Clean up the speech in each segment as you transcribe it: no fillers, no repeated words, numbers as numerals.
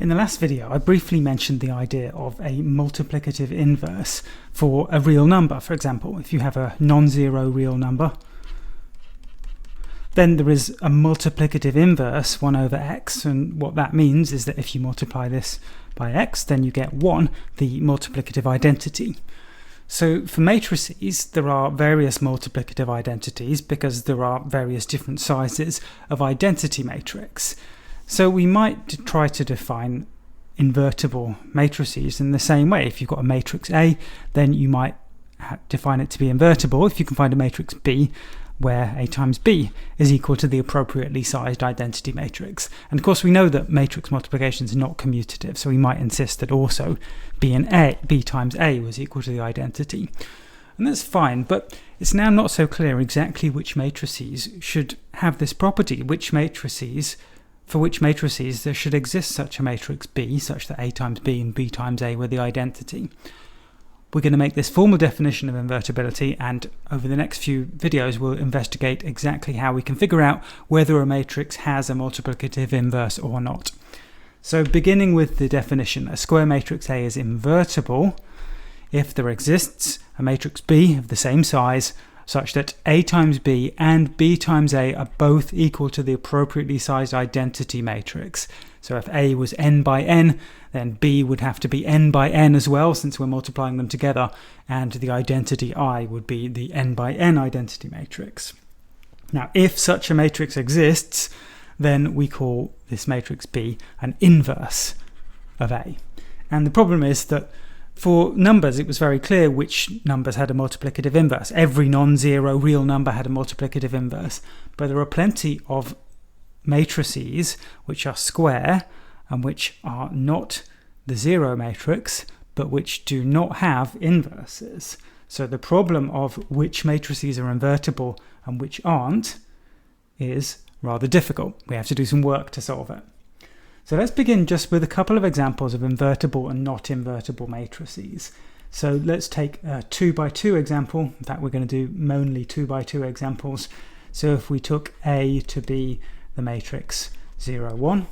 In the last video, I briefly mentioned the idea of a multiplicative inverse for a real number. For example, if you have a non-zero real number, then there is a multiplicative inverse 1 over x, and what that means is that if you multiply this by x, then you get 1, the multiplicative identity. So for matrices, there are various multiplicative identities because there are various different sizes of identity matrix. So we might try to define invertible matrices in the same way. If you've got a matrix A, then you might define it to be invertible if you can find a matrix B where A times B is equal to the appropriately sized identity matrix. And of course we know that matrix multiplication is not commutative, so we might insist that also B times A was equal to the identity. And that's fine, but it's now not so clear exactly which matrices should have this property, for which matrices there should exist such a matrix B, such that A times B and B times A were the identity. We're going to make this formal definition of invertibility, and over the next few videos we'll investigate exactly how we can figure out whether a matrix has a multiplicative inverse or not. So beginning with the definition, a square matrix A is invertible if there exists a matrix B of the same size such that A times B and B times A are both equal to the appropriately sized identity matrix. So if A was n by n, then B would have to be n by n as well, since we're multiplying them together, and the identity I would be the n by n identity matrix. Now, if such a matrix exists, then we call this matrix B an inverse of A. And the problem is that for numbers, it was very clear which numbers had a multiplicative inverse. Every non-zero real number had a multiplicative inverse. But there are plenty of matrices which are square and which are not the zero matrix, but which do not have inverses. So the problem of which matrices are invertible and which aren't is rather difficult. We have to do some work to solve it. So let's begin just with a couple of examples of invertible and not invertible matrices. So let's take a 2 by 2 example. In fact, we're going to do only 2 by 2 examples. So if we took A to be the matrix 0, 1,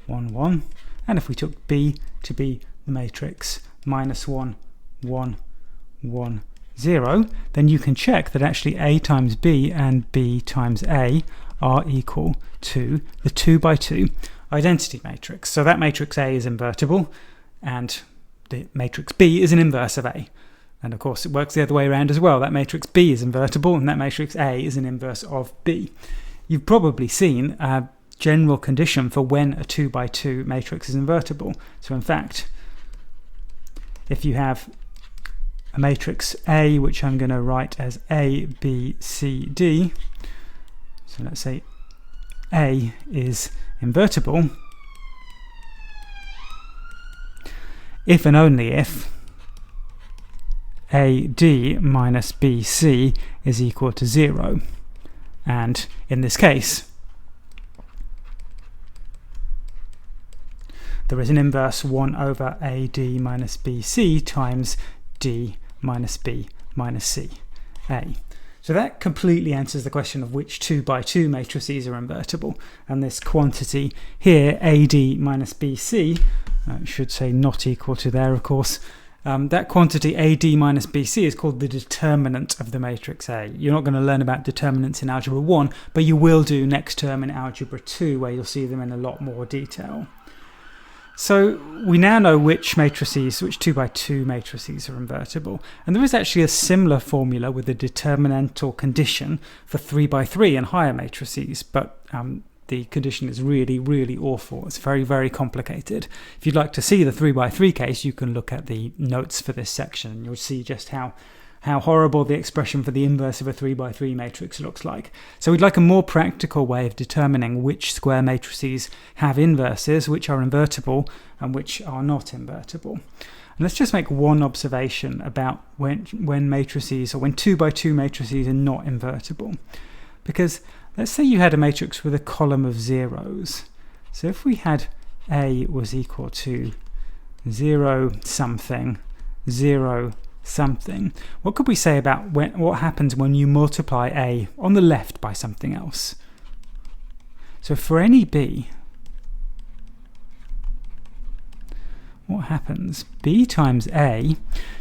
1, 1, and if we took B to be the matrix -1, 1, 1, 0, then you can check that actually A times B and B times A are equal to the 2 by 2 identity matrix. So that matrix A is invertible and the matrix B is an inverse of A. And of course it works the other way around as well. That matrix B is invertible and that matrix A is an inverse of B. You've probably seen a general condition for when a 2 by 2 matrix is invertible. So in fact, if you have a matrix A, which I'm going to write as A, B, C, D, so let's say A is invertible if and only if AD minus BC is equal to 0. And in this case, there is an inverse 1 over AD minus BC times D minus B minus C A. So that completely answers the question of which 2 by 2 matrices are invertible. And this quantity here, AD minus BC, should say not equal to there, of course. That quantity AD minus BC is called the determinant of the matrix A. You're not going to learn about determinants in Algebra 1, but you will do next term in Algebra 2, where you'll see them in a lot more detail. So we now know which 2 by 2 matrices are invertible. And there is actually a similar formula with a determinantal condition for 3 by 3 and higher matrices, but the condition is really, really awful. It's very, very complicated. If you'd like to see the 3 by 3 case, you can look at the notes for this section and you'll see just how horrible the expression for the inverse of a 3 by 3 matrix looks like. So we'd like a more practical way of determining which square matrices have inverses, which are invertible and which are not invertible. And let's just make one observation about when matrices, or when 2 by 2 matrices are not invertible. Because let's say you had a matrix with a column of zeros. So if we had A was equal to 0 something, 0 something, what could we say about what happens when you multiply A on the left by something else? So for any B, what happens? B times A.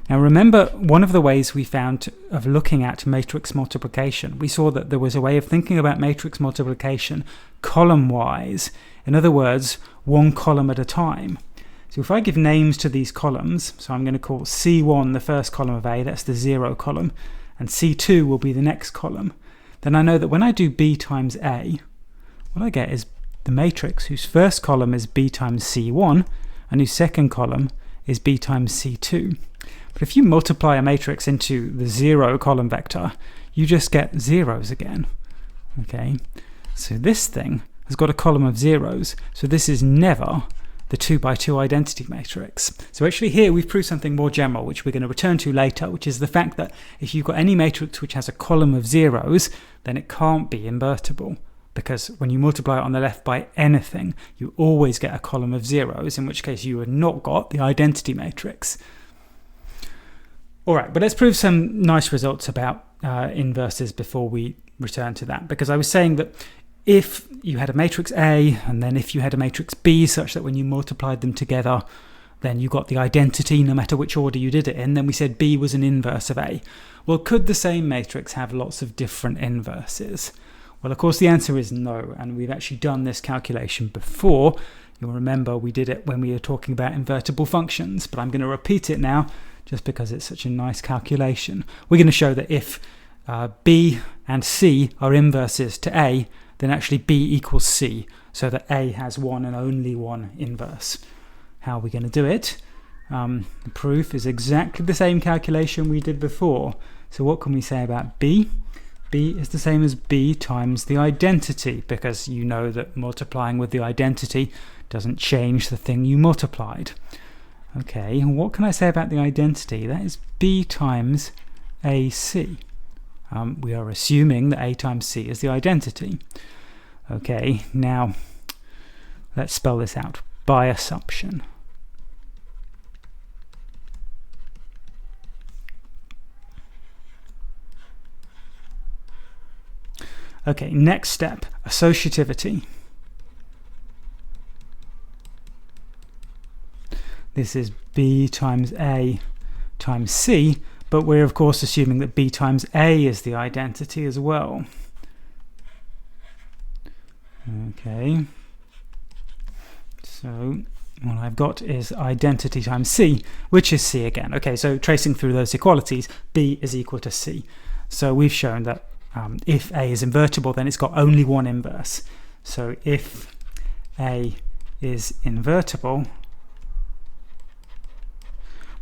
Now remember, one of the ways we found of looking at matrix multiplication, we saw that there was a way of thinking about matrix multiplication column-wise. In other words, one column at a time. So if I give names to these columns, so I'm going to call C1 the first column of A, that's the 0 column, and C2 will be the next column, then I know that when I do B times A, what I get is the matrix whose first column is B times C1, and whose second column is B times C2. But if you multiply a matrix into the 0 column vector, you just get zeros again. Okay, so this thing has got a column of zeros, so this is never the 2 by 2 identity matrix. So actually here we've proved something more general, which we're going to return to later, which is the fact that if you've got any matrix which has a column of zeros, then it can't be invertible. Because when you multiply it on the left by anything, you always get a column of zeros, in which case you have not got the identity matrix. All right, but let's prove some nice results about inverses before we return to that. Because I was saying that if you had a matrix A, and then if you had a matrix B, such that when you multiplied them together, then you got the identity no matter which order you did it in, then we said B was an inverse of A. Well, could the same matrix have lots of different inverses? Well, of course, the answer is no, and we've actually done this calculation before. You'll remember we did it when we were talking about invertible functions, but I'm going to repeat it now just because it's such a nice calculation. We're going to show that if B and C are inverses to A, then actually B equals C, so that A has one and only one inverse. How are we going to do it? The proof is exactly the same calculation we did before. So what can we say about B? B is the same as B times the identity, because you know that multiplying with the identity doesn't change the thing you multiplied. Okay, and what can I say about the identity? That is B times AC. We are assuming that A times C is the identity. Okay, now let's spell this out by assumption. Okay, next step, associativity. This is B times A times C, but we're of course assuming that B times A is the identity as well. Okay, so what I've got is identity times C, which is C again. Okay, so tracing through those equalities, B is equal to C. So we've shown that if A is invertible, then it's got only one inverse. So if A is invertible,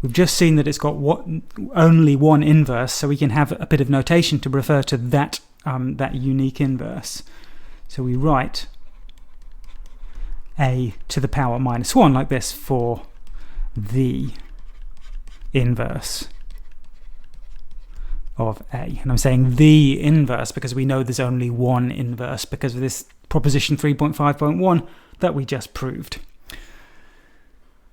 we've just seen that it's got only one inverse, so we can have a bit of notation to refer to that, that unique inverse. So we write A to the power minus 1 like this for the inverse of A. And I'm saying the inverse because we know there's only one inverse because of this proposition 3.5.1 that we just proved.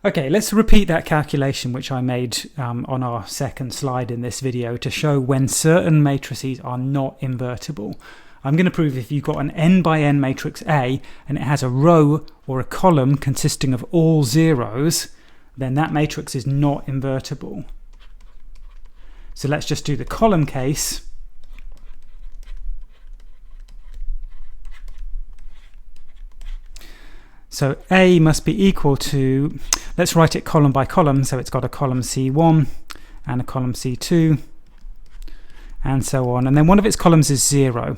Okay, let's repeat that calculation which I made on our second slide in this video to show when certain matrices are not invertible. I'm going to prove if you've got an n by n matrix A and it has a row or a column consisting of all zeros, then that matrix is not invertible. So let's just do the column case. So A must be equal to, let's write it column by column, so it's got a column C1 and a column C2 and so on, and then one of its columns is 0.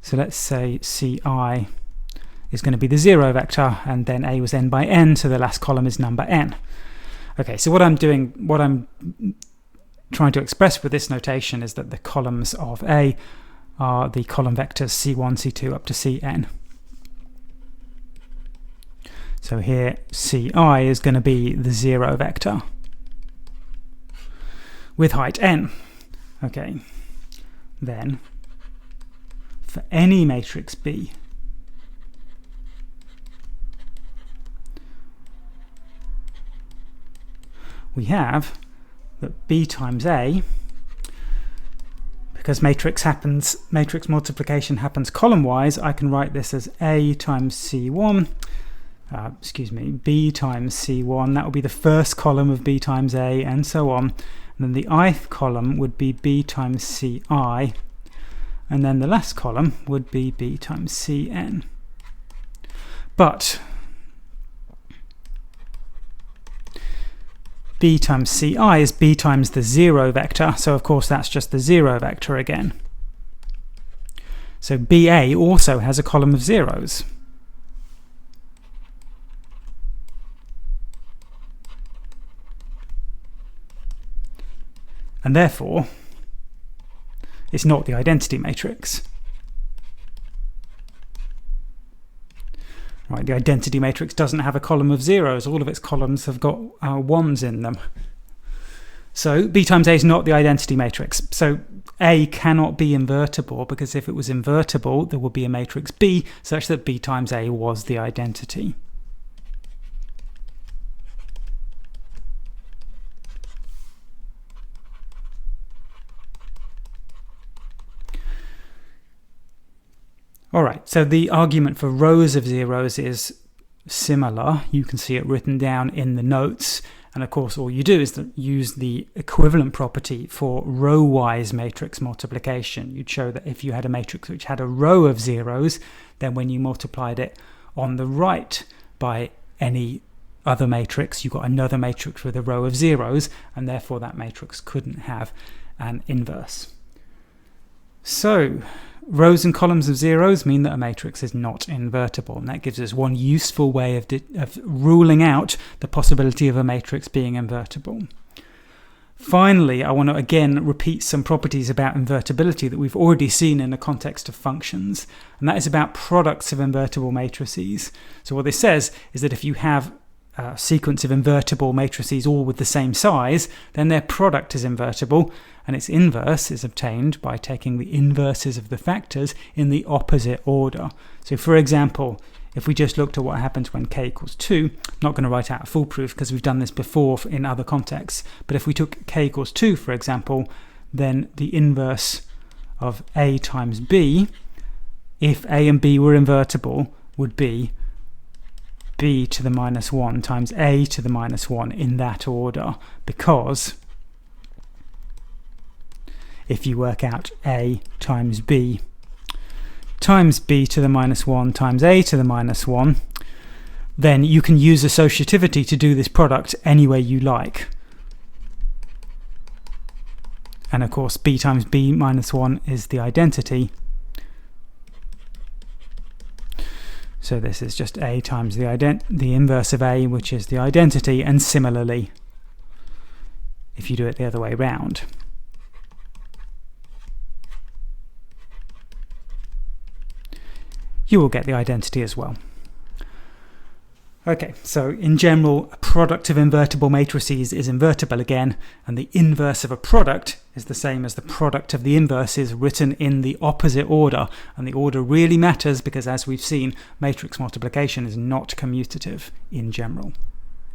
So let's say Ci is going to be the 0 vector, and then A was n by n, so the last column is number n. Okay, so what I'm trying to express with this notation is that the columns of A are the column vectors C1, C2 up to Cn. So here Ci is going to be the 0 vector with height n. Okay, then for any matrix B, we have that B times A, because matrix multiplication happens column-wise, I can write this as A times C1, b times c1, that would be the first column of b times a, and so on. And then the ith column would be b times ci, and then the last column would be b times cn. But b times ci is b times the 0 vector, so of course that's just the 0 vector again. So BA also has a column of zeros. And therefore, it's not the identity matrix. Right, the identity matrix doesn't have a column of zeros. All of its columns have got ones in them. So B times A is not the identity matrix. So A cannot be invertible, because if it was invertible, there would be a matrix B such that B times A was the identity. Alright, so the argument for rows of zeros is similar. You can see it written down in the notes. And of course, all you do is use the equivalent property for row-wise matrix multiplication. You'd show that if you had a matrix which had a row of zeros, then when you multiplied it on the right by any other matrix, you got another matrix with a row of zeros, and therefore that matrix couldn't have an inverse. So, rows and columns of zeros mean that a matrix is not invertible, and that gives us one useful way of ruling out the possibility of a matrix being invertible. Finally, I want to again repeat some properties about invertibility that we've already seen in the context of functions, and that is about products of invertible matrices. So what this says is that if you have a sequence of invertible matrices all with the same size, then their product is invertible, and its inverse is obtained by taking the inverses of the factors in the opposite order. So for example, if we just looked at what happens when k equals 2, I'm not going to write out a full proof because we've done this before in other contexts, but if we took k equals 2, for example, then the inverse of a times b, if a and b were invertible, would be b to the minus 1 times a to the minus 1 in that order, because if you work out a times b to the minus 1 times a to the minus 1, then you can use associativity to do this product any way you like. And of course, b times b minus 1 is the identity. So this is just a times the inverse of a, which is the identity, and similarly, if you do it the other way round. You will get the identity as well. Okay, so in general, a product of invertible matrices is invertible again, and the inverse of a product is the same as the product of the inverses written in the opposite order. And the order really matters because, as we've seen, matrix multiplication is not commutative in general.